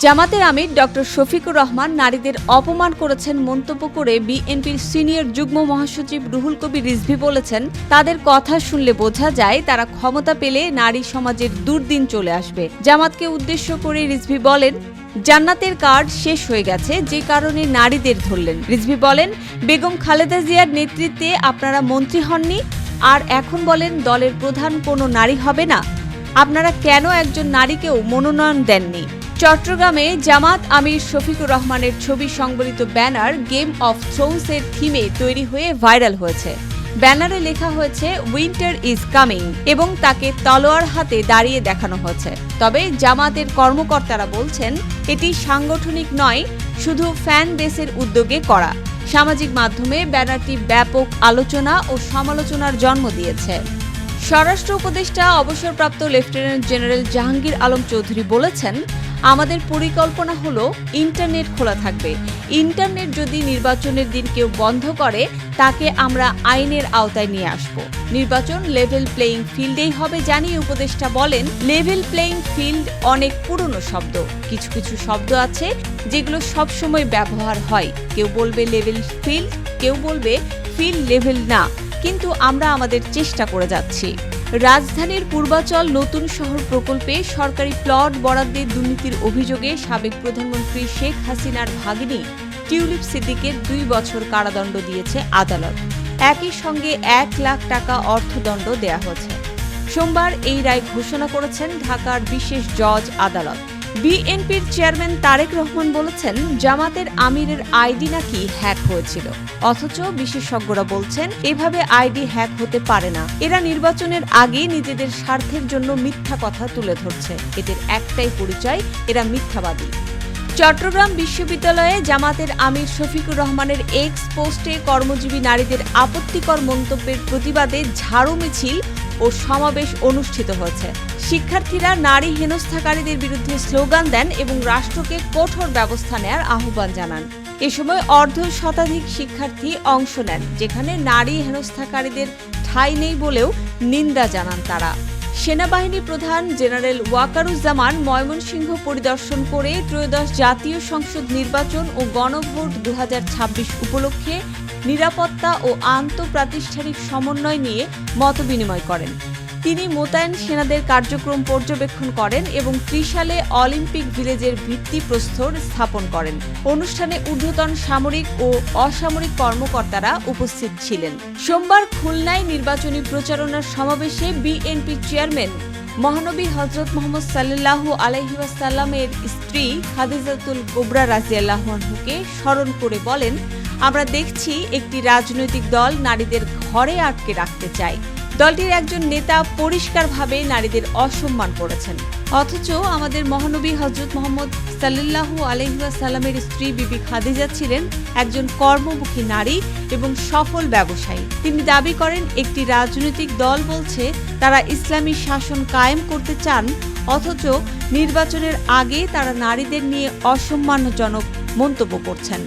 জামাতের আমির ডক্টর শফিকুর রহমান নারীদের অপমান করেছেন মন্তব্য করে বিএনপির সিনিয়র যুগ্ম মহাসচিব রুহুল কবির রিজভী বলেছেন, তাদের কথা শুনলে বোঝা যায় তারা ক্ষমতা পেলে নারী সমাজের দুর্দিন চলে আসবে। জামাতকে উদ্দেশ্য করে রিজভী বলেন, জান্নাতের কার্ড শেষ হয়ে গেছে, যে কারণে নারীদের ধরলেন। রিজভী বলেন, বেগম খালেদা জিয়ার নেতৃত্বে আপনারা মন্ত্রী হননি, আর এখন বলেন দলের প্রধান কোনো নারী হবে না। আপনারা কেন একজন নারীকেও মনোনয়ন দেননি? চট্টগ্রামে জামাত আমির শফিকুর রহমানের ছবি সংবলিত ব্যানার গেম অফ থ্রোনস এর থিমে তৈরি হয়ে ভাইরাল হয়েছে। ব্যানারে লেখা হয়েছে উইন্টার ইজ কামিং এবং তাকে তলোয়ার হাতে দাঁড়িয়ে দেখানো হয়েছে। তবে জামাতের কর্মকর্তারা বলছেন, এটি সাংগঠনিক নয়, শুধু ফ্যান বেসের উদ্যোগে করা। সামাজিক মাধ্যমে ব্যানারটি ব্যাপক আলোচনা ও সমালোচনার জন্ম দিয়েছে। স্বরাষ্ট্র উপদেষ্টা অবসরপ্রাপ্ত লেফটেন্যান্ট জেনারেল জাহাঙ্গীর আলম চৌধুরী বলেছেন, আমাদের পরিকল্পনা হলো ইন্টারনেট খোলা থাকবে। ইন্টারনেট যদি নির্বাচনের দিন কেউ বন্ধ করে, তাকে আমরা আইনের আওতায় নিয়ে আসব। নির্বাচন লেভেল প্লেইং ফিল্ডেই হবে জানিয়ে উপদেষ্টা বলেন, লেভেল প্লেইং ফিল্ড অনেক পুরনো শব্দ। কিছু কিছু শব্দ আছে যেগুলো সবসময় ব্যবহার হয়। কেউ বলবে লেভেল ফিল্ড, কেউ বলবে ফিল্ড লেভেল না, কিন্তু আমরা আমাদের চেষ্টা করে যাচ্ছি। রাজধানীর পূর্বাচল নতুন শহর প্রকল্পে সরকারি প্লট বরাদ্দে দুর্নীতির অভিযোগে সাবেক প্রধানমন্ত্রী শেখ হাসিনার ভাগিনী টিউলিপ সিদ্দিকের 2 বছর কারাদণ্ড দিয়েছে আদালত। একই সঙ্গে 1 লাখ টাকা অর্থদণ্ড দেয়া হয়েছে। সোমবার এই রায় ঘোষণা করেছেন ঢাকার বিশেষ জজ আদালত। বিএনপির চেয়ারম্যান তারেক রহমান বলেছেন, জামাতের আমিরের আইডি নাকি হ্যাক হয়েছিল, অথচ বিশেষজ্ঞরা বলছেন এভাবে আইডি হ্যাক হতে পারে না। এরা নির্বাচনের আগে নিজেদের স্বার্থের জন্য মিথ্যা কথা তুলে ধরছে। এদের একটাই পরিচয়, এরা মিথ্যাবাদী। চট্টগ্রাম বিশ্ববিদ্যালয়ে জামাতের আমির শফিকুর রহমানের এক্স পোস্টে কর্মজীবী নারীদের আপত্তিকর মন্তব্যের প্রতিবাদে ঝাড়ু মিছিল ও সমাবেশ অনুষ্ঠিত হয়েছে। শিক্ষার্থীরা নারী হেনস্থাকারীদের বিরুদ্ধে স্লোগান দেন এবং রাষ্ট্রকে কঠোর ব্যবস্থা নেয়ার আহ্বান জানান। এ সময় অর্ধশতাধিক শিক্ষার্থী অংশ নেন, যেখানে নারী হেনস্থাকারীদের ঠাঁই নেই বলেও নিন্দা জানান তারা। সেনাবাহিনী প্রধান জেনারেল ওয়াকারুজ্জামান ময়মনসিংহ পরিদর্শন করে ত্রয়োদশ জাতীয় সংসদ নির্বাচন ও গণভোট 2026 উপলক্ষে নিরাপত্তা ও আন্তঃপ্রাতিষ্ঠানিক সমন্বয় নিয়ে মতবিনিময় করেন। তিনি মোতায়েন সেনাদের কার্যক্রম পর্যবেক্ষণ করেন এবং ত্রিশালে অলিম্পিক ভিলেজের ভিত্তিপ্রস্তর স্থাপন করেন। অনুষ্ঠানে ঊর্ধ্বতন সামরিক ও অসামরিক কর্মকর্তারা উপস্থিত ছিলেন। সোমবার খুলনায় নির্বাচনী প্রচারণার সমাবেশে বিএনপি চেয়ারম্যান মহানবী হযরত মুহাম্মদ সাল্লাল্লাহু আলাইহি ওয়াসাল্লামের স্ত্রী খাদিজাতুল কুবরা রাদিয়াল্লাহু আনহুকে স্মরণ করে বলেন, আমরা দেখছি একটি রাজনৈতিক দল নারীদের ঘরে আটকে রাখতে চায়। দলটির একজন নেতা পরিষ্কারভাবে নারীদের অসম্মান করেছেন, অথচ আমাদের মহানবী হযরত মুহাম্মদ সাল্লাল্লাহু আলাইহি ওয়াসাল্লামের স্ত্রী বিবি খাদিজা ছিলেন একজন কর্মমুখী নারী এবং সফল ব্যবসায়ী। তিনি দাবি করেন, একটি রাজনৈতিক দল বলছে তারা ইসলামী শাসন কায়েম করতে চান, অথচ নির্বাচনের আগে তারা নারীদের নিয়ে অসম্মানজনক মন্তব্য করছেন।